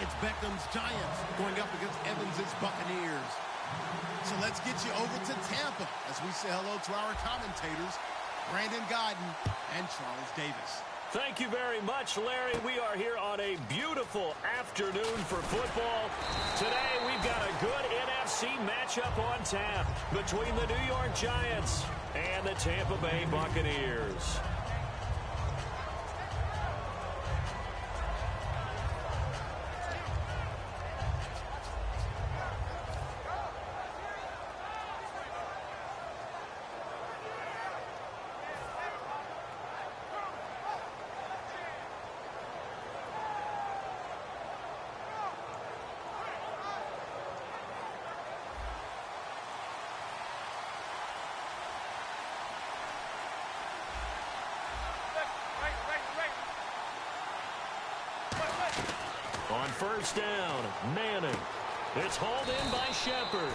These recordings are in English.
It's Beckham's Giants going up against Evans's Buccaneers. So let's get you over to Tampa as we say hello to our commentators, Brandon Godden and Charles Davis. Thank you very much, Larry. We are here on a beautiful afternoon for football. Today, we've got a good NFC matchup on tap between the New York Giants and the Tampa Bay Buccaneers. On first down, Manning. It's hauled in by Shepard.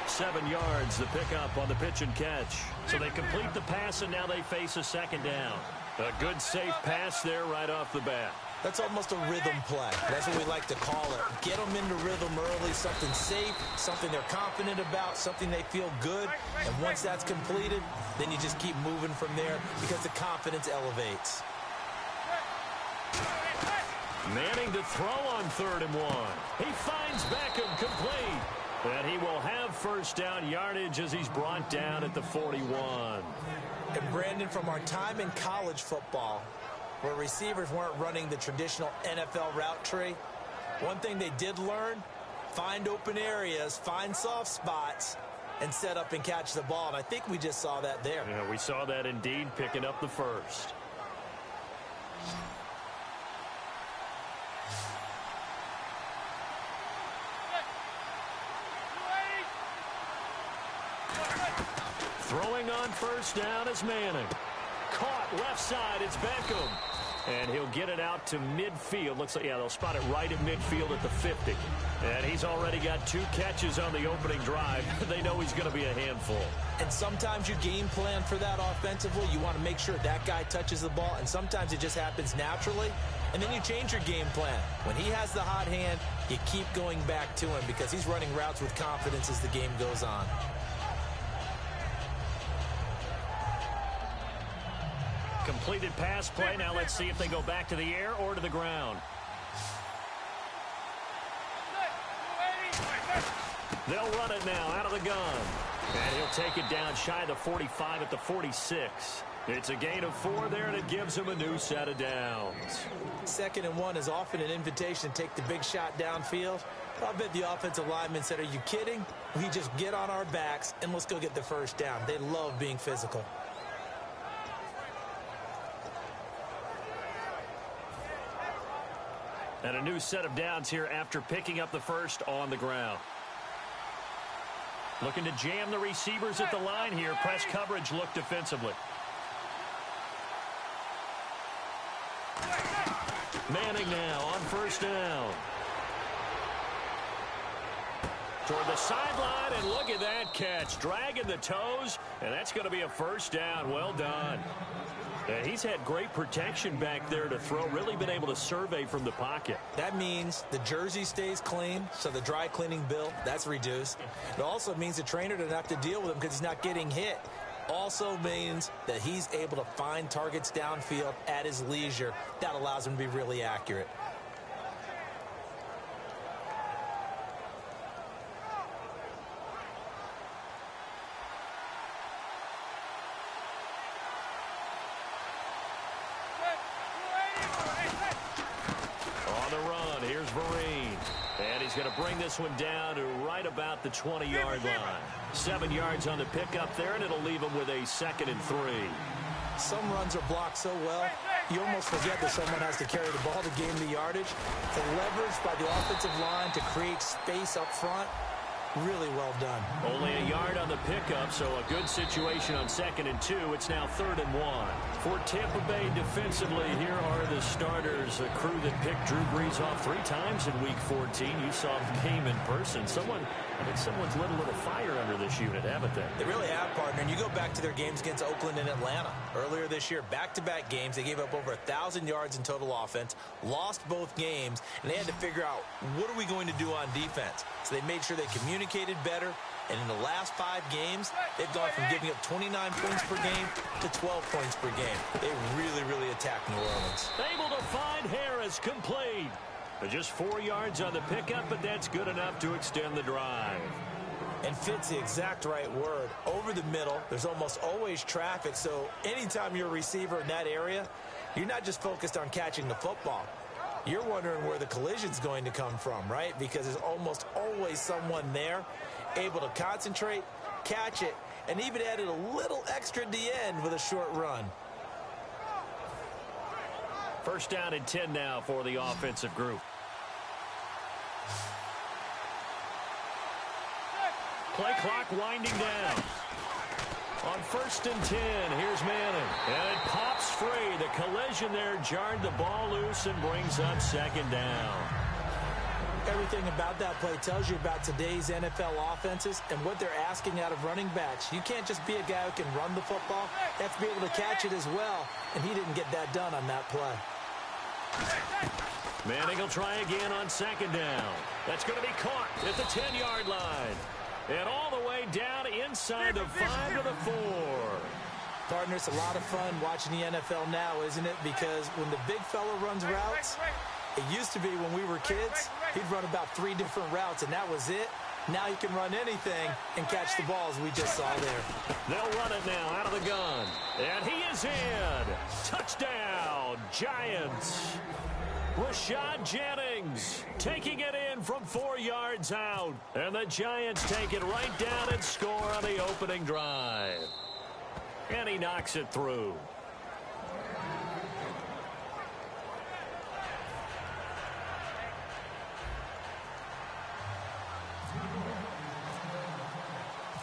7 yards the pickup on the pitch and catch. So they complete the pass, and now they face a second down. A good, safe pass there right off the bat. That's almost a rhythm play. That's what we like to call it. Get them into rhythm early, something safe, something they're confident about, something they feel good. And once that's completed, then you just keep moving from there because the confidence elevates. Manning to throw on 3rd and 1. He finds Beckham complete. And he will have first down yardage as he's brought down at the 41. And Brandon, from our time in college football, where receivers weren't running the traditional NFL route tree, one thing they did learn, find open areas, find soft spots, and set up and catch the ball. And I think we just saw that there. Yeah, we saw that indeed, picking up the first. Throwing on first down is Manning. Caught left side, it's Beckham. And he'll get it out to midfield. Looks like, yeah, they'll spot it right at midfield at the 50. And he's already got 2 catches on the opening drive. They know he's going to be a handful. And sometimes you game plan for that offensively. You want to make sure that guy touches the ball. And sometimes it just happens naturally. And then you change your game plan. When he has the hot hand, you keep going back to him because he's running routes with confidence as the game goes on. Completed pass play. Now let's see if they go back to the air or to the ground. They'll run it now out of the gun. And he'll take it down shy of the 45 at the 46. It's a gain of 4 there, and it gives him a new set of downs. 2nd and 1 is often an invitation to take the big shot downfield. I bet the offensive lineman said, are you kidding? We just get on our backs and let's go get the first down. They love being physical. And a new set of downs here after picking up the first on the ground. Looking to jam the receivers at the line here. Press coverage look defensively. Manning now on first down. Toward the sideline, and look at that catch. Dragging the toes, and that's going to be a first down. Well done. He's had great protection back there to throw, really been able to survey from the pocket. That means the jersey stays clean, so the dry cleaning bill, that's reduced. It also means the trainer doesn't have to deal with him because he's not getting hit. Also means that he's able to find targets downfield at his leisure. That allows him to be really accurate. Going to bring this one down to right about the 20-yard line. 7 yards on the pickup there, and it'll leave him with a 2nd and 3. Some runs are blocked so well, you almost forget that someone has to carry the ball to gain the yardage. The leverage by the offensive line to create space up front, Really well done. Only a yard on the pickup, so a good situation on 2nd and 2. It's now 3rd and 1. For Tampa Bay defensively, here are the starters, a crew that picked Drew Brees off 3 times in Week 14. You saw the game in person. I think someone's lit a little fire under this unit, haven't they? They really have, partner. And you go back to their games against Oakland and Atlanta. Earlier this year, back-to-back games, they gave up over 1,000 yards in total offense, lost both games, and they had to figure out, what are we going to do on defense? So they made sure they communicated better, and in the last 5 games, they've gone from giving up 29 points per game to 12 points per game. They really attacked New Orleans. Able to find Harris, complete. Just 4 yards on the pickup, but that's good enough to extend the drive. And fits the exact right word. Over the middle, there's almost always traffic, so anytime you're a receiver in that area, you're not just focused on catching the football. You're wondering where the collision's going to come from, right? Because there's almost always someone there able to concentrate, catch it, and even added a little extra at the end with a short run. 1st down and 10 now for the offensive group. Play clock winding down. On 1st and 10, here's Manning. And it pops free. The collision there jarred the ball loose and brings up 2nd down. Everything about that play tells you about today's NFL offenses and what they're asking out of running backs. You can't just be a guy who can run the football. You have to be able to catch it as well, and he didn't get that done on that play. Manning will try again on 2nd down. That's going to be caught at the 10-yard line. And all the way down inside the 5 to the 4. Partner, it's a lot of fun watching the NFL now, isn't it? Because when the big fella runs routes, it used to be when we were kids, he'd run about 3 different routes, and that was it. Now he can run anything and catch the ball, as we just saw there. They'll run it now out of the gun. And he is in. Touchdown, Giants. Rashad Jennings taking it in from 4 yards out. And the Giants take it right down and score on the opening drive. And he knocks it through.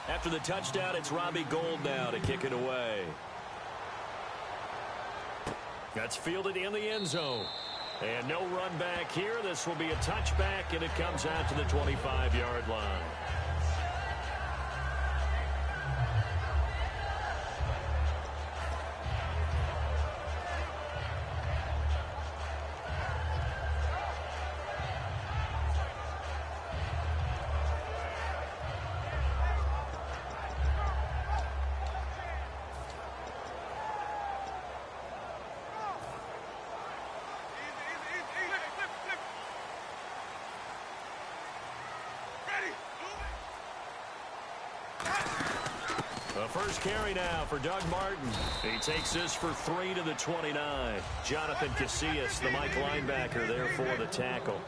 After the touchdown, it's Robbie Gould now to kick it away. That's fielded in the end zone. And no run back here. This will be a touchback, and it comes out to the 25-yard line. The first carry now for Doug Martin. He takes this for 3 to the 29. Jonathan Casillas, the Mike linebacker, there for the tackle.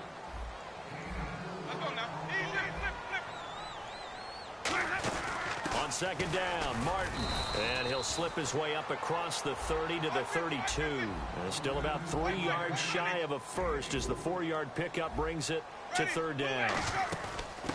On 2nd down, Martin. And he'll slip his way up across the 30 to the 32. And still about 3 yards shy of a first as the 4-yard pickup brings it to 3rd down.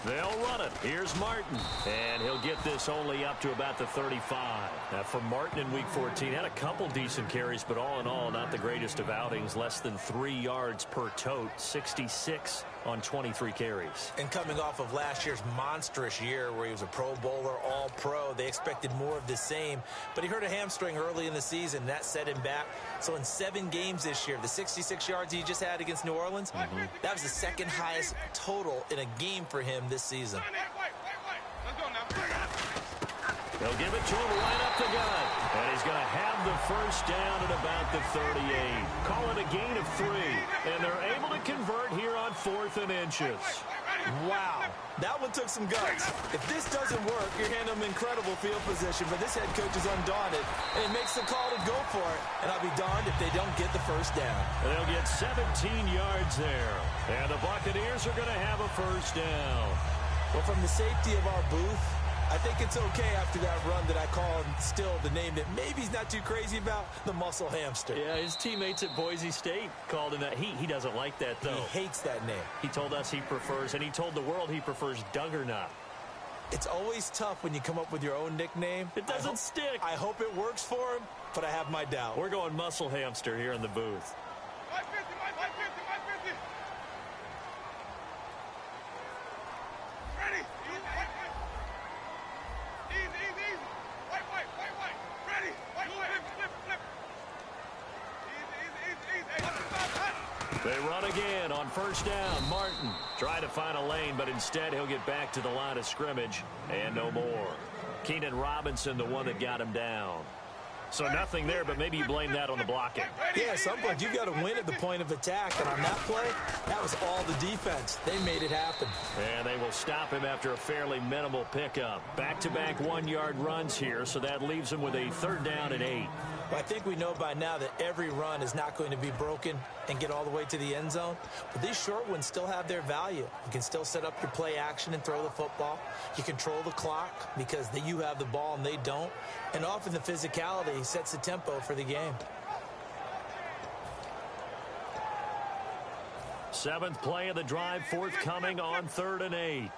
They'll run it. Here's Martin. And he'll get this only up to about the 35. Now, for Martin in Week 14, had a couple decent carries, but all in all, not the greatest of outings. Less than 3 yards per tote. 66 on 23 carries. And coming off of last year's monstrous year where he was a Pro Bowler, All-Pro, they expected more of the same. But he hurt a hamstring early in the season. That set him back. So in 7 games this year, the 66 yards he just had against New Orleans, that was the 2nd highest total in a game for him this season. They'll give it to him right up the gut. And he's going to have the first down at about the 38. Call it a gain of 3. And they're able to convert here on 4th and inches. Wow. That one took some guts. If this doesn't work, you're handing them incredible field position. But this head coach is undaunted. And he makes the call to go for it. And I'll be darned if they don't get the first down. And they'll get 17 yards there. And the Buccaneers are going to have a first down. Well, from the safety of our booth, I think it's okay after that run that I call still the name that maybe he's not too crazy about, the muscle hamster. Yeah, his teammates at Boise State called him that. He doesn't like that, though. He hates that name. He told us he prefers, and he told the world he prefers Duggernaut. It's always tough when you come up with your own nickname. It doesn't stick. I hope it works for him, but I have my doubt. We're going muscle hamster here in the booth. Ready? Easy. White. Ready? White. Flip. Easy. They run again on first down. Martin trying to find a lane, but instead he'll get back to the line of scrimmage and no more. Keenan Robinson, the one that got him down. So nothing there, but maybe you blame that on the blocking. Yeah, at some point you've got to win at the point of attack, and on that play, that was all the defense. They made it happen. And they will stop him after a fairly minimal pickup. Back-to-back one-yard runs here, so that leaves him with a 3rd down and 8. Well, I think we know by now that every run is not going to be broken and get all the way to the end zone. But these short ones still have their value. You can still set up your play action and throw the football. You control the clock because you have the ball and they don't. And often the physicality sets the tempo for the game. 7th play of the drive, forthcoming on 3rd and 8.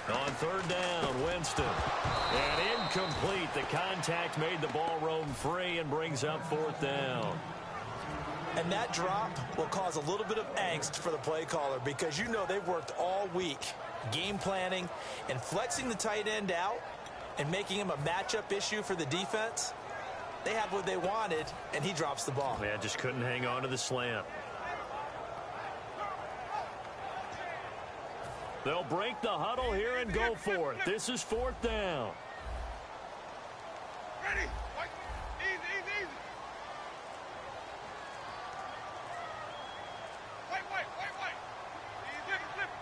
On 3rd down, Winston. And incomplete. The contact made the ball roam free and brings up 4th down. And that drop will cause a little bit of angst for the play caller because you know they've worked all week game planning and flexing the tight end out and making him a matchup issue for the defense. They had what they wanted, and he drops the ball. Yeah, just couldn't hang on to the slant. They'll break the huddle here and go for it. This is 4th down. Ready? Easy. White.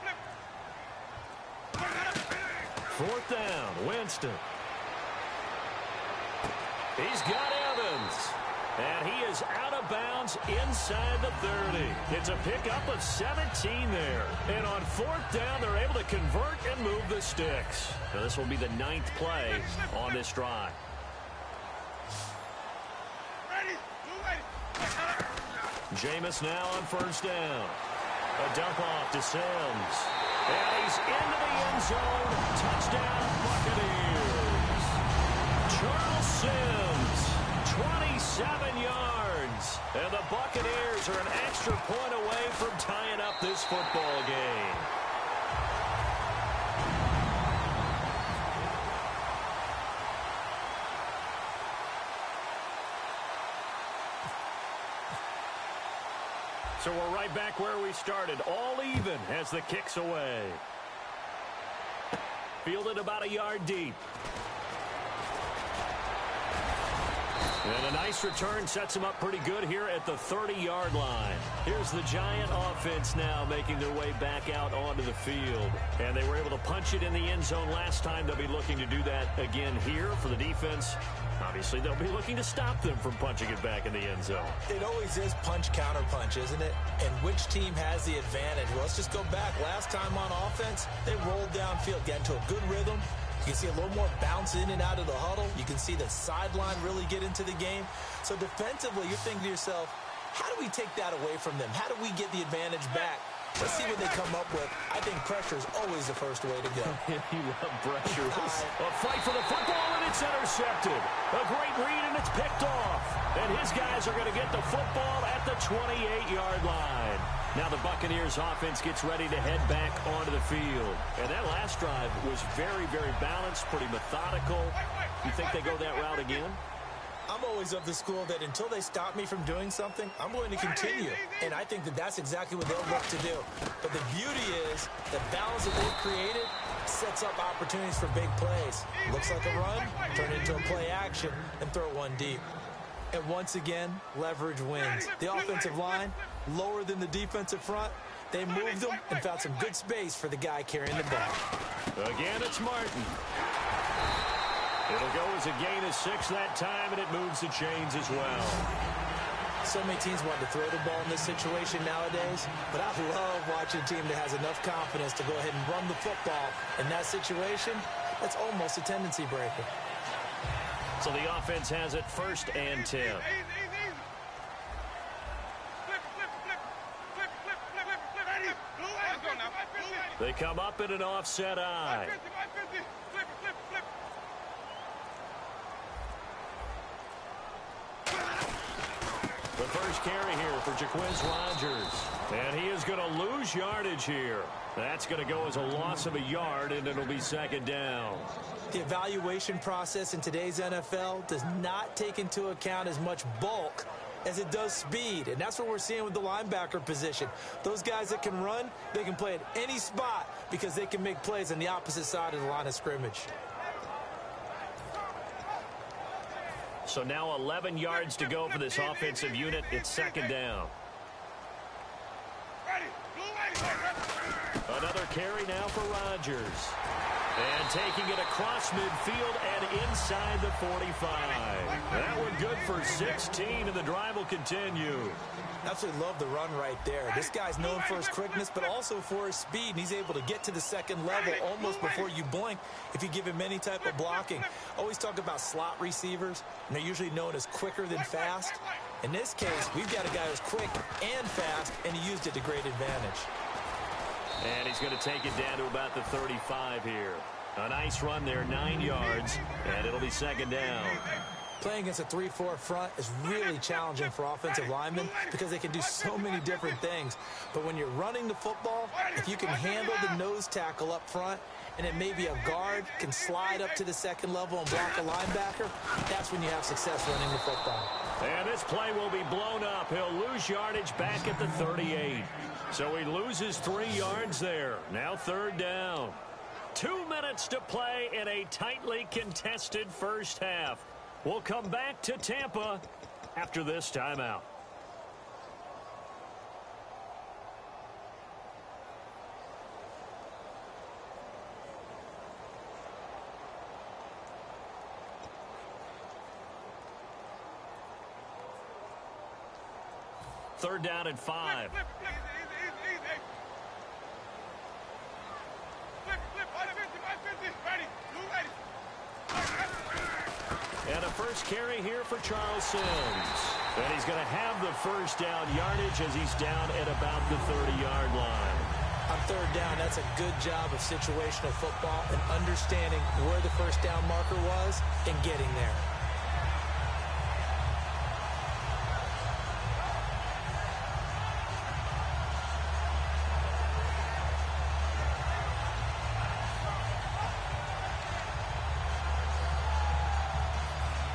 Flip. 4th down, Winston. He's got Evans. And he is out of bounds inside the 30. It's a pickup of 17 there. And on 4th down, they're able to convert and move the sticks. Now, this will be the 9th play on this drive. Jameis now on 1st down. A dump off to Sims. And he's into the end zone. Touchdown, Buccaneers. Charles Sims, 27 yards. And the Buccaneers are an extra point away from tying up this football game. So we're right back where we started, all even as the kick's away. Fielded about a yard deep. And a nice return sets him up pretty good here at the 30-yard line. Here's the Giant offense now making their way back out onto the field. And they were able to punch it in the end zone last time. They'll be looking to do that again here for the defense. Obviously, they'll be looking to stop them from punching it back in the end zone. It always is punch-counter-punch, isn't it? And which team has the advantage? Well, let's just go back. Last time on offense, they rolled downfield, got into a good rhythm. You can see a little more bounce in and out of the huddle. You can see the sideline really get into the game. So defensively, you're thinking to yourself, how do we take that away from them? How do we get the advantage back? Let's see what they come up with. I think pressure is always the first way to go. You love pressure. A fight for the football, and it's intercepted. A great read, and it's picked off. And his guys are going to get the football at the 28-yard line. Now the Buccaneers offense gets ready to head back onto the field. And that last drive was very, very balanced, pretty methodical. You think they go that route again? I'm always of the school that until they stop me from doing something, I'm going to continue. And I think that that's exactly what they'll look to do. But the beauty is the balance that they've created sets up opportunities for big plays. Looks like a run, turn it into a play action, and throw one deep. And once again, leverage wins. The offensive line, lower than the defensive front. They moved them and found some good space for the guy carrying the ball. Again, it's Martin. It'll go as a gain of 6 that time, and it moves the chains as well. So many teams want to throw the ball in this situation nowadays, but I love watching a team that has enough confidence to go ahead and run the football. In that situation, that's almost a tendency breaker. So the offense has it 1st and 10. They come up in an offset eye. 50, 50. Flip, flip, flip. The first carry here for Jaquiz Rogers. And he is going to lose yardage here. That's going to go as a loss of a yard, and it'll be second down. The evaluation process in today's NFL does not take into account as much bulk as it does speed, and that's what we're seeing with the linebacker position. Those guys that can run, they can play at any spot because they can make plays on the opposite side of the line of scrimmage. So now 11 yards to go for this offensive unit. It's second down. Ready. Blue, Another carry now for Rodgers. And taking it across midfield and inside the 45. That one good for 16, and the drive will continue. Absolutely love the run right there. This guy's known for his quickness, but also for his speed, and he's able to get to the second level almost before you blink if you give him any type of blocking. Always talk about slot receivers, and they're usually known as quicker than fast. In this case, we've got a guy who's quick and fast, and he used it to great advantage. And he's going to take it down to about the 35 here. A nice run there, 9 yards, and it'll be second down. Playing against a 3-4 front is really challenging for offensive linemen because they can do so many different things. But when you're running the football, if you can handle the nose tackle up front, and it may be a guard can slide up to the second level and block a linebacker, that's when you have success running the football. And this play will be blown up. He'll lose yardage back at the 38. So he loses 3 yards there. Now third down. 2 minutes to play in a tightly contested first half. We'll come back to Tampa after this timeout. Third down and 5. flip, flip. Easy. Flip, flip. 50. Ready. Blue, ready. And a first carry here for Charles Sims. And he's going to have the first down yardage as he's down at about the 30-yard line. On third down, that's a good job of situational football and understanding where the first down marker was and getting there.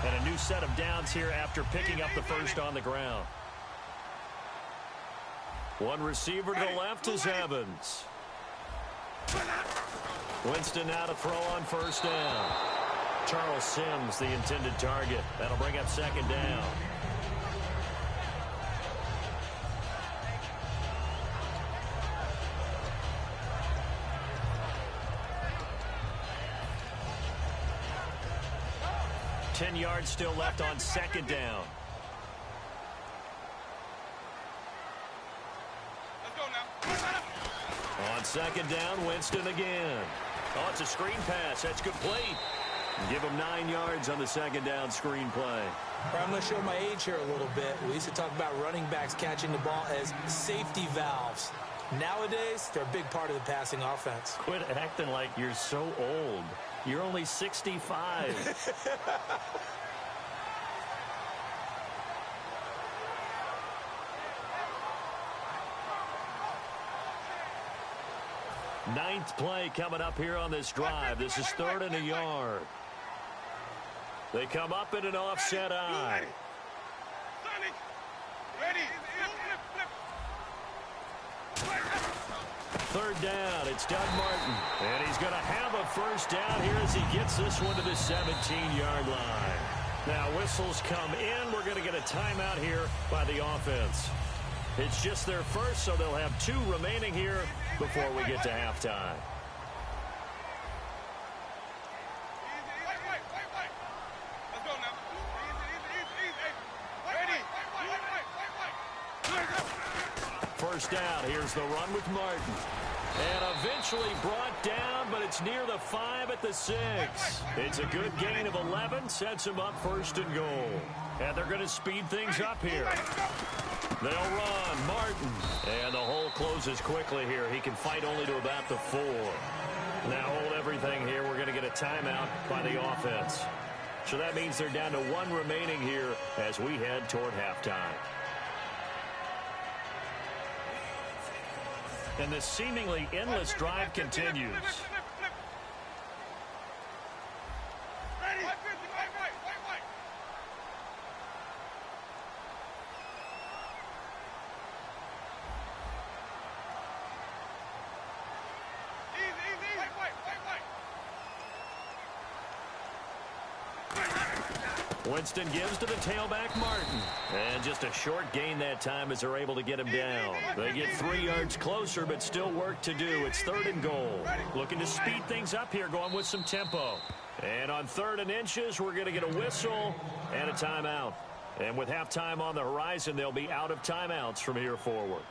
And a new set of downs here after picking up the first on the ground. One receiver to the left is Evans. Winston now to throw on first down. Charles Sims, the intended target. That'll bring up second down. Ten yards still left on second down. Let's go now. On second down, Winston again. Oh, it's a screen pass. That's complete. Give him 9 yards on the second down screen play. I'm going to show my age here a little bit. We used to talk about running backs catching the ball as safety valves. Nowadays, they're a big part of the passing offense. Quit acting like you're so old. You're only 65. Ninth play coming up here on this drive. This is third and a yard. They come up in an offset eye. Sonic. Ready. Flip. Third down, it's Doug Martin. And he's going to have a first down here as he gets this one to the 17-yard line. Now whistles come in. We're going to get a timeout here by the offense. It's just their first, so they'll have 2 remaining here before we get to halftime. Wait. Let's go now. Easy. Ready. First down, here's the run with Martin. And eventually brought down, but it's near the 5 at the 6. It's a good gain of 11, sets him up first and goal. And they're going to speed things up here. They'll run. Martin. And the hole closes quickly here. He can fight only to about the 4. Now hold everything here. We're going to get a timeout by the offense. So that means they're down to 1 remaining here as we head toward halftime. And this seemingly endless drive continues. Winston gives to the tailback, Martin. And just a short gain that time as they're able to get him down. They get 3 yards closer, but still work to do. It's 3rd and goal. Looking to speed things up here, going with some tempo. And on 3rd and inches, we're going to get a whistle and a timeout. And with halftime on the horizon, they'll be out of timeouts from here forward.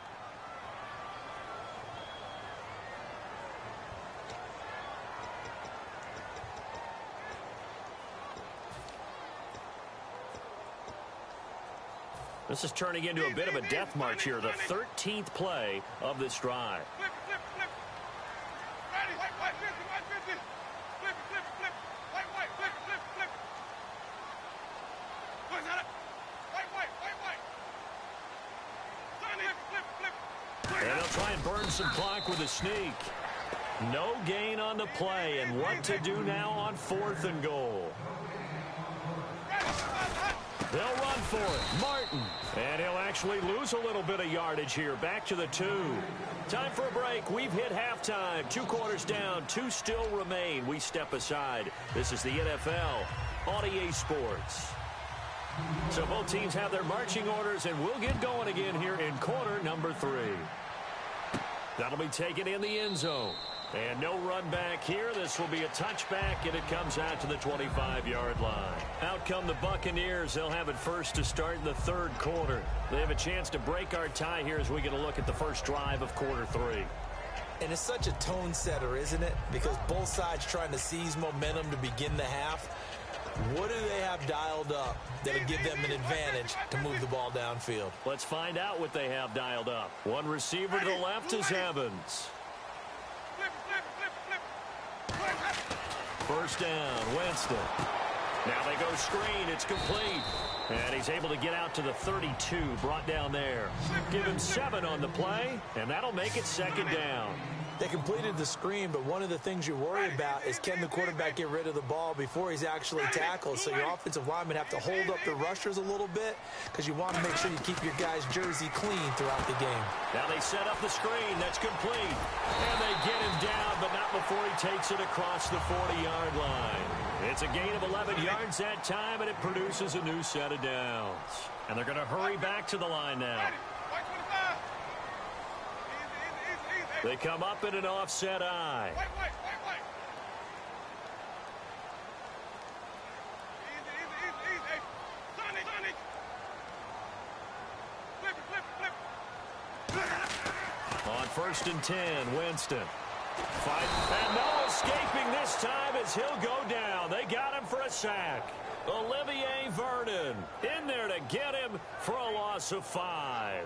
This is turning into a bit of a death march here, the 13th play of this drive. Flip, flip, flip. Ready. White, 50, white, 50. Flip, flip, flip. White, flip, flip, flip. What's that? White. Sonny, flip, flip. And they'll try and burn some clock with a sneak. No gain on the play, and what to do now on 4th and goal. They'll run for it. Martin. And he'll actually lose a little bit of yardage here. Back to the 2. Time for a break. We've hit halftime. 2 quarters down. 2 still remain. We step aside. This is the NFL on EA Sports. So both teams have their marching orders, and we'll get going again here in quarter number 3. That'll be taken in the end zone. And no run back here. This will be a touchback, and it comes out to the 25-yard line. Out come the Buccaneers. They'll have it first to start the 3rd quarter. They have a chance to break our tie here as we get a look at the first drive of quarter 3. And it's such a tone setter, isn't it? Because both sides trying to seize momentum to begin the half. What do they have dialed up that'll give them an advantage to move the ball downfield? Let's find out what they have dialed up. One receiver to the left is Evans. First down, Winston. Now they go screen. It's complete. And he's able to get out to the 32, brought down there. Give him 7 on the play, and that'll make it 2nd down. They completed the screen, but one of the things you worry about is can the quarterback get rid of the ball before he's actually tackled. So your offensive linemen have to hold up the rushers a little bit because you want to make sure you keep your guy's jersey clean throughout the game. Now they set up the screen. That's complete. And they get him down, but not before he takes it across the 40-yard line. It's a gain of 11 yards that time, and it produces a new set of downs. And they're going to hurry back to the line now. They come up in an offset eye. On 1st and 10, Winston. Fight, and no escaping this time as he'll go down. They got him for a sack. Olivier Vernon in there to get him for a loss of 5.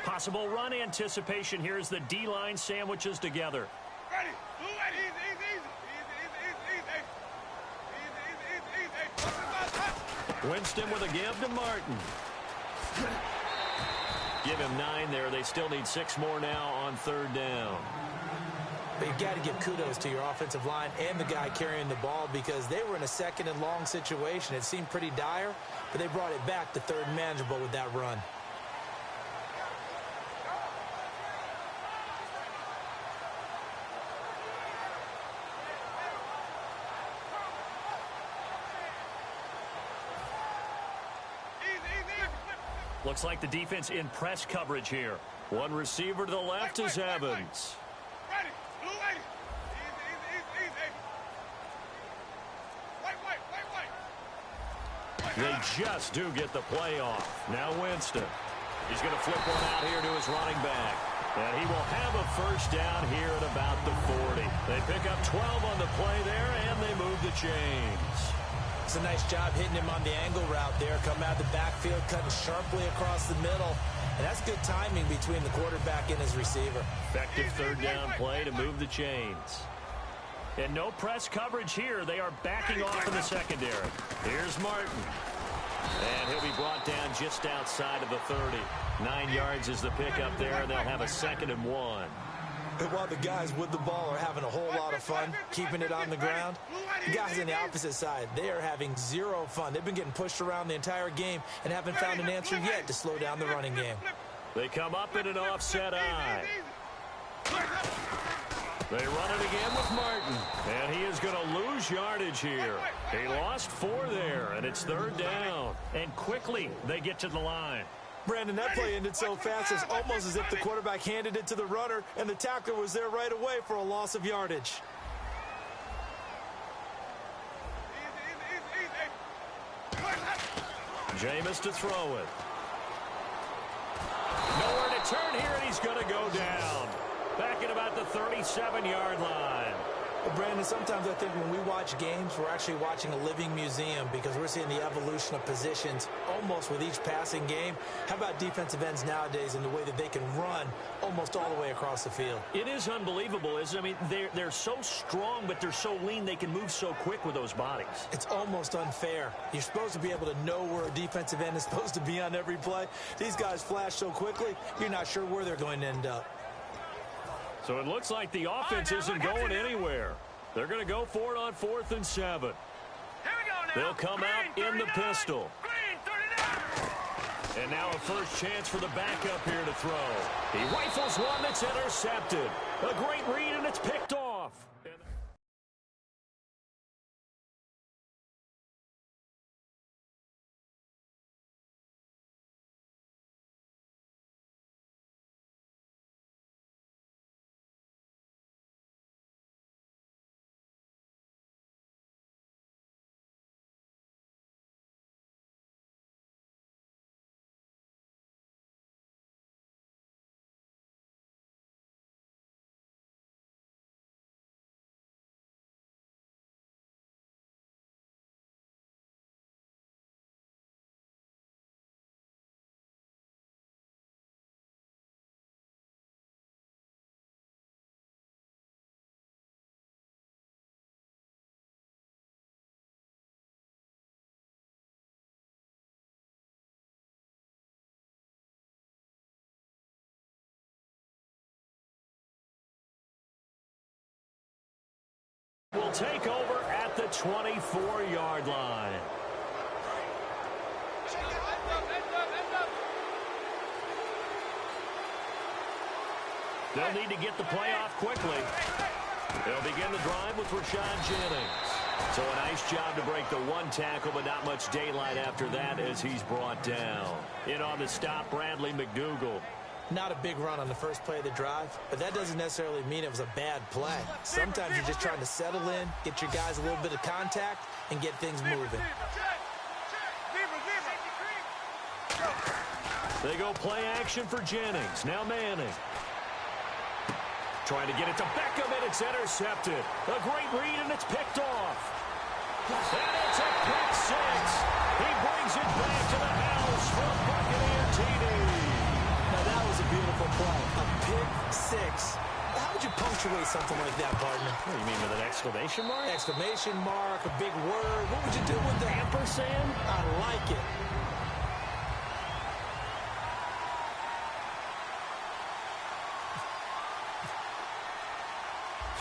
Possible run anticipation here as the D-line sandwiches together. Winston with a give to Martin. Give him 9 there. They still need 6 more now on 3rd down. But you've got to give kudos to your offensive line and the guy carrying the ball because they were in a 2nd and long situation. It seemed pretty dire, but they brought it back to 3rd and manageable with that run. Looks like the defense in press coverage here. One receiver to the left is Evans. They just do get the play off. Now Winston. He's going to flip one out here to his running back. And he will have a first down here at about the 40. They pick up 12 on the play there, and they move the chains. It's a nice job hitting him on the angle route there. Coming out of the backfield, cutting sharply across the middle. And that's good timing between the quarterback and his receiver. Effective third down play to move the chains. And no press coverage here. They are backing off in the secondary. Here's Martin. And he'll be brought down just outside of the 30. 9 yards is the pickup there, and they'll have a 2nd and 1. And while the guys with the ball are having a whole lot of fun keeping it on the ground, the guys on the opposite side, they are having zero fun. They've been getting pushed around the entire game and haven't found an answer yet to slow down the running game. They come up in an offset eye. They run it again with Martin, and he is going to lose yardage here. He lost 4 there, and it's 3rd down. And quickly, they get to the line. Brandon, that play ended so fast, it's almost as if the quarterback handed it to the runner, and the tackler was there right away for a loss of yardage. Jameis to throw it. Nowhere to turn here, and he's going to go down. Back at about the 37-yard line. Well, Brandon, sometimes I think when we watch games, we're actually watching a living museum because we're seeing the evolution of positions almost with each passing game. How about defensive ends nowadays and the way that they can run almost all the way across the field? It is unbelievable, isn't it? I mean, they're so strong, but they're so lean, they can move so quick with those bodies. It's almost unfair. You're supposed to be able to know where a defensive end is supposed to be on every play. These guys flash so quickly, you're not sure where they're going to end up. So it looks like the offense isn't going anywhere. They're going to go for it on 4th and 7. They'll come out in the pistol. And now a first chance for the backup here to throw. He rifles one that's intercepted. A great read, and it's picked off. Will take over at the 24-yard line. They'll need to get the play off quickly. They'll begin the drive with Rashad Jennings. So a nice job to break the 1 tackle, but not much daylight after that as he's brought down. In on the stop, Bradley McDougall. Not a big run on the first play of the drive, but that doesn't necessarily mean it was a bad play. Sometimes you're just trying to settle in, get your guys a little bit of contact, and get things moving. They go play action for Jennings. Now Manning. Trying to get it to Beckham, and it's intercepted. A great read, and it's picked off. And it's a pick 6. He brings it back to the house for a Buccaneer TD. Now that was a beautiful play. A pick 6. How would you punctuate something like that, partner? What do you mean, with an exclamation mark? Exclamation mark, a big word. What would you do with that? Ampersand? I like it.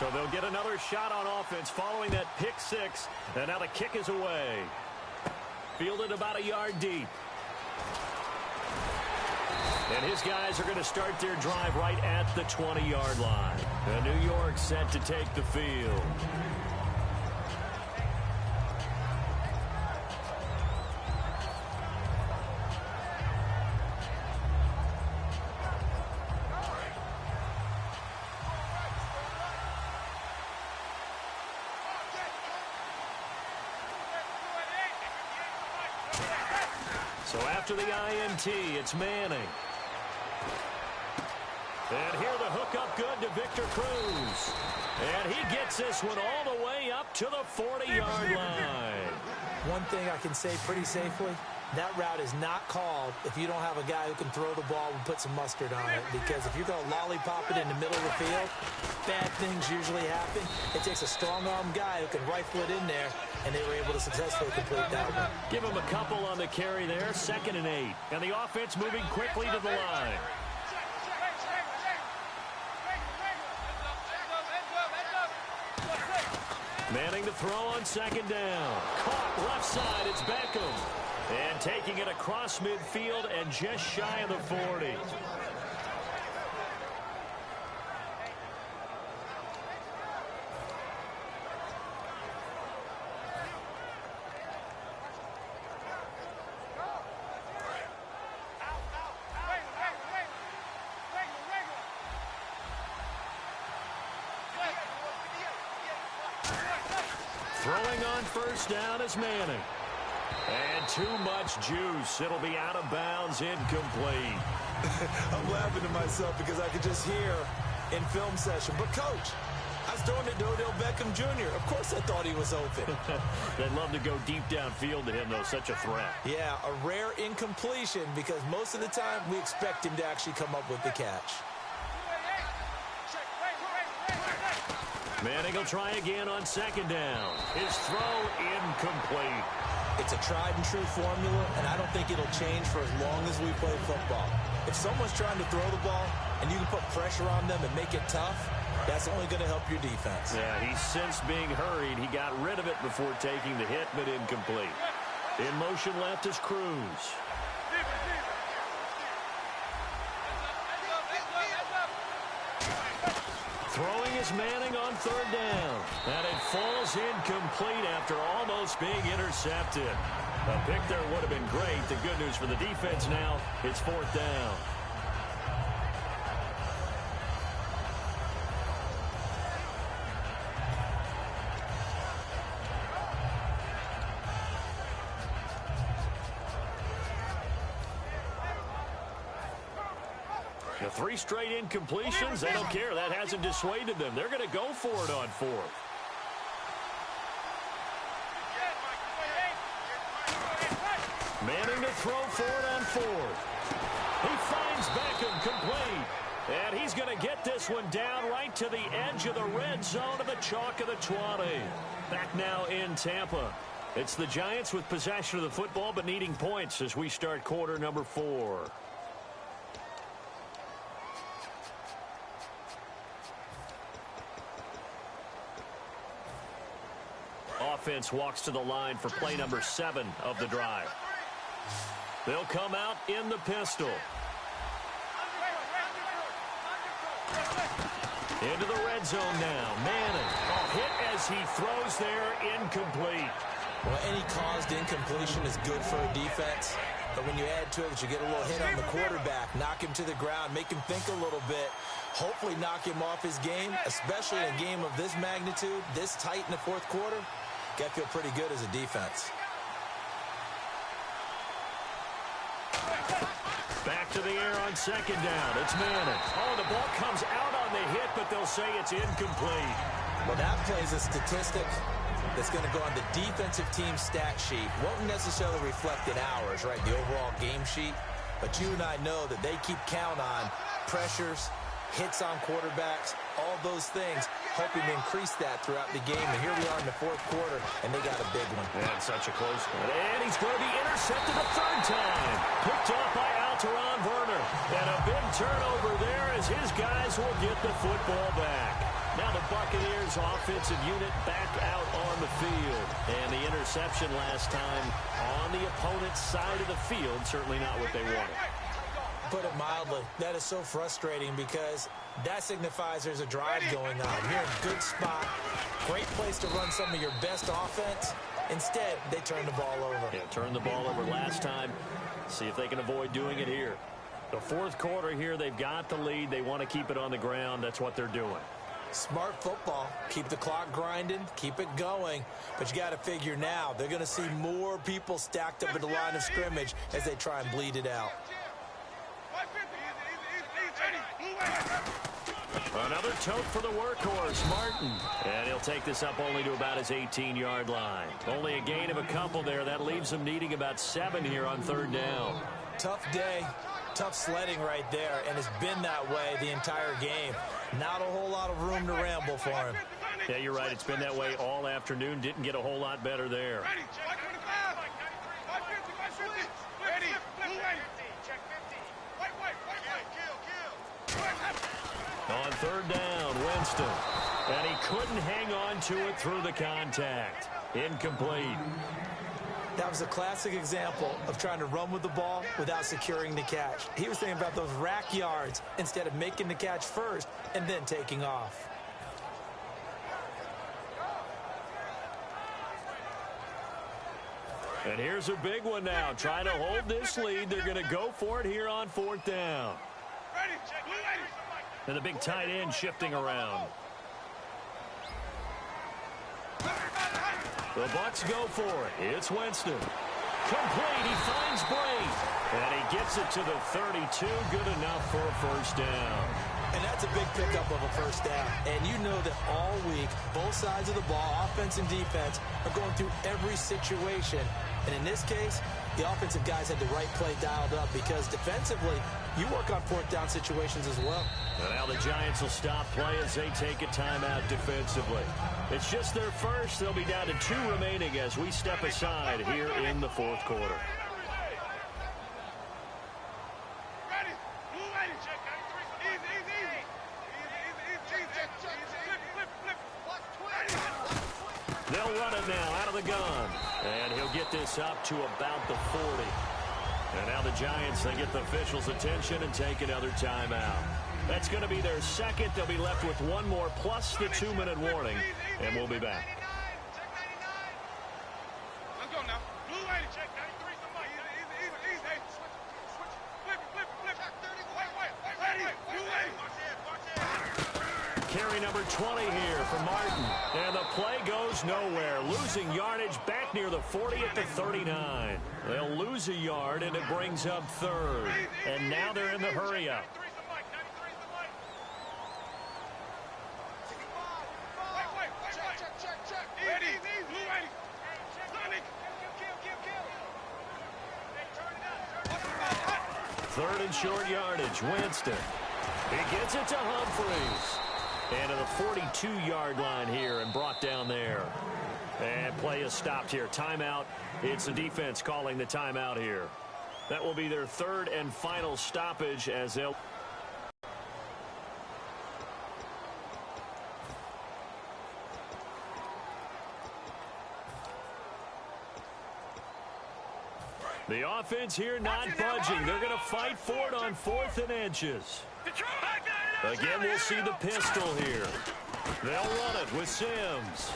So they'll get another shot on offense following that pick 6. And now the kick is away. Fielded about a yard deep. And his guys are going to start their drive right at the 20-yard line. And New York set to take the field. So after the INT, it's Manning. And here the hookup good to Victor Cruz. And he gets this one all the way up to the 40-yard line. One thing I can say pretty safely, that route is not called if you don't have a guy who can throw the ball and put some mustard on it. Because if you're going to lollipop it in the middle of the field, bad things usually happen. It takes a strong-arm guy who can rifle it in there, and they were able to successfully complete that one. Give him a couple on the carry there, 2nd and 8. And the offense moving quickly to the line. Manning to throw on 2nd down. Caught left side, it's Beckham. And taking it across midfield and just shy of the 40. Throwing on 1st down is Manning. And too much juice. It'll be out of bounds, incomplete. I'm laughing to myself because I could just hear in film session, but coach, I was throwing it to Odell Beckham Jr. Of course I thought he was open. They'd love to go deep downfield to him, though. Such a threat. Yeah, a rare incompletion because most of the time we expect him to actually come up with the catch. Manning will try again on 2nd down. His throw incomplete. It's a tried and true formula, and I don't think it'll change for as long as we play football. If someone's trying to throw the ball and you can put pressure on them and make it tough, that's only going to help your defense. Yeah, he's since being hurried. He got rid of it before taking the hit, but incomplete. In motion left is Cruz. Throwing is Manning on 3rd down. And it falls incomplete after almost being intercepted. A pick there would have been great. The good news for the defense now, it's 4th down. The 3 straight incompletions, they don't care. That hasn't dissuaded them. They're going to go for it on 4th. Manning to throw for it on 4th. He finds Beckham complete. And he's going to get this one down right to the edge of the red zone of the chalk of the 20. Back now in Tampa. It's the Giants with possession of the football but needing points as we start quarter number 4. Offense walks to the line for play number 7 of the drive. They'll come out in the pistol. Into the red zone now. Manning. A hit as he throws there, incomplete. Well, any caused incompletion is good for a defense. But when you add to it that you get a little hit on the quarterback, knock him to the ground, make him think a little bit, hopefully knock him off his game, especially in a game of this magnitude, this tight in the 4th quarter, got to feel pretty good as a defense. Back to the air on 2nd down. It's Manning. Oh, the ball comes out on the hit, but they'll say it's incomplete. Well, that plays a statistic that's going to go on the defensive team stat sheet. Won't necessarily reflect in ours, right, the overall game sheet. But you and I know that they keep count on pressures, hits on quarterbacks, all those things, hoping to increase that throughout the game. And here we are in the 4th quarter, and they got a big one. And such a close one. And he's going to be intercepted a 3rd time. Picked off by Alteron Werner. And a big turnover there as his guys will get the football back. Now the Buccaneers offensive unit back out on the field. And the interception last time on the opponent's side of the field, certainly not what they wanted. Put it mildly, that is so frustrating because that signifies there's a drive going on. You're in a good spot, great place to run some of your best offense. Instead, they turn the ball over. Yeah, turned the ball over last time. See if they can avoid doing it here. The 4th quarter here, they've got the lead. They want to keep it on the ground. That's what they're doing. Smart football. Keep the clock grinding. Keep it going. But you got to figure now, they're going to see more people stacked up at the line of scrimmage as they try and bleed it out. Another tote for the workhorse, Martin. And he'll take this up only to about his 18-yard line. Only a gain of a couple there. That leaves him needing about 7 here on 3rd down. Tough day, tough sledding right there, and it's been that way the entire game. Not a whole lot of room to ramble for him. Yeah, you're right. It's been that way all afternoon. Didn't get a whole lot better there. Ready. Check 25. 550. 550. Ready. Blue ready. Check 50. White. Kill. On 3rd down, Winston. And he couldn't hang on to it through the contact. Incomplete. That was a classic example of trying to run with the ball without securing the catch. He was thinking about those rack yards instead of making the catch first and then taking off. And here's a big one now. Trying to hold this lead. They're going to go for it here on 4th down. Ready. Check. Blue ready. And the big tight end shifting around. The Bucs go for it. It's Winston. Complete. He finds Bray. And he gets it to the 32. Good enough for a 1st down. And that's a big pickup of a 1st down. And you know that all week, both sides of the ball, offense and defense, are going through every situation. And in this case, the offensive guys had the right play dialed up because defensively, you work on 4th down situations as well. And now the Giants will stop play as they take a timeout defensively. It's just their first. They'll be down to 2 remaining as we step aside here in the 4th quarter. Ready. Blue ready. Check 93. Easy. Flip. They'll run it now out of the gun. And he'll get this up to about the 40. And now the Giants, they get the officials' attention and take another timeout. That's going to be their second. They'll be left with 1 more plus the 2-minute warning. And we'll be back. Let's go now. Blue ready. Check 93. Easy. Flip. White. Ready. Blue ready. Carry number 20 here for Martin. And the play goes nowhere. Losing yardage back near the 40 at the 39. They'll lose a yard, and it brings up 3rd. And now they're in the hurry-up. Check. Ready. Blue ready. Third and short yardage. Winston. He gets it to Humphreys. And to the 42-yard line here and brought down there. And play is stopped here. Timeout. It's the defense calling the timeout here. That will be their 3rd and final stoppage as they'll... The offense here not budging. They're going to fight for it on 4th and inches. Again, we'll see the pistol here. They'll run it with Sims.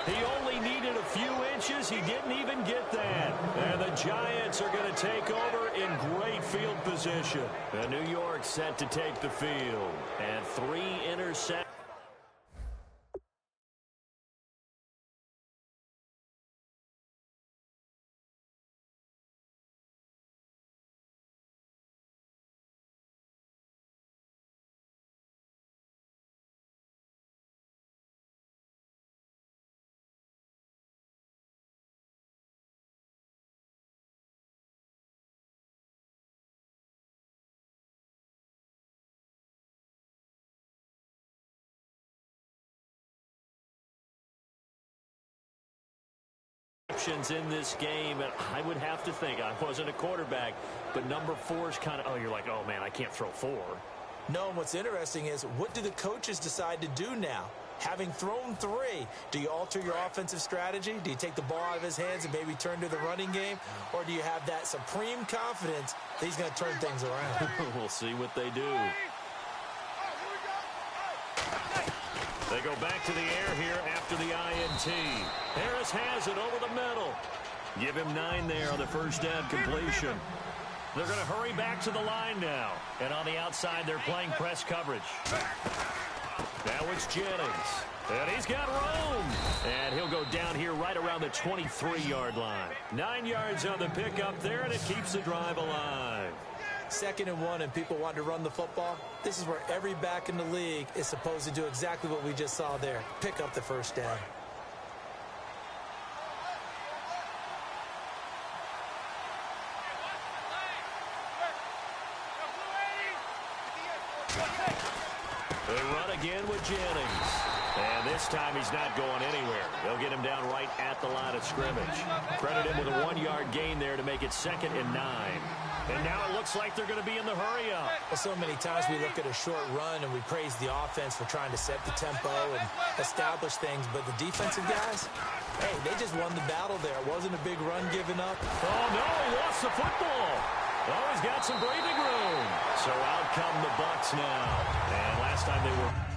He only needed a few inches. He didn't even get that. And the Giants are going to take over in great field position. And New York set to take the field. And 3 interceptions. In this game, and I would have to think, I wasn't a quarterback, but number 4 is kind of, oh, you're like, oh man, I can't throw 4. No, and what's interesting is, what do the coaches decide to do now? Having thrown 3, do you alter your offensive strategy? Do you take the ball out of his hands and maybe turn to the running game? Or do you have that supreme confidence that he's going to turn things around? We'll see what they do. They go back to the air here after the INT. Harris has it over the middle. Give him 9 there on the first down completion. They're going to hurry back to the line now. And on the outside, they're playing press coverage. Now it's Jennings. And he's got room. And he'll go down here right around the 23-yard line. 9 yards on the pickup there, and it keeps the drive alive. 2nd and 1 and people want to run the football, this is where every back in the league is supposed to do exactly what we just saw there. Pick up the first down. They run again with Jennings. And this time he's not going anywhere. They'll get him down right at the line of scrimmage. Credit him with a 1-yard gain there to make it 2nd and 9. And now it looks like they're going to be in the hurry up. Well, so many times we look at a short run and we praise the offense for trying to set the tempo and establish things. But the defensive guys, hey, they just won the battle there. It wasn't a big run given up. Oh, no, he lost the football. Oh, he's got some breathing room. So out come the Bucs now. And last time they were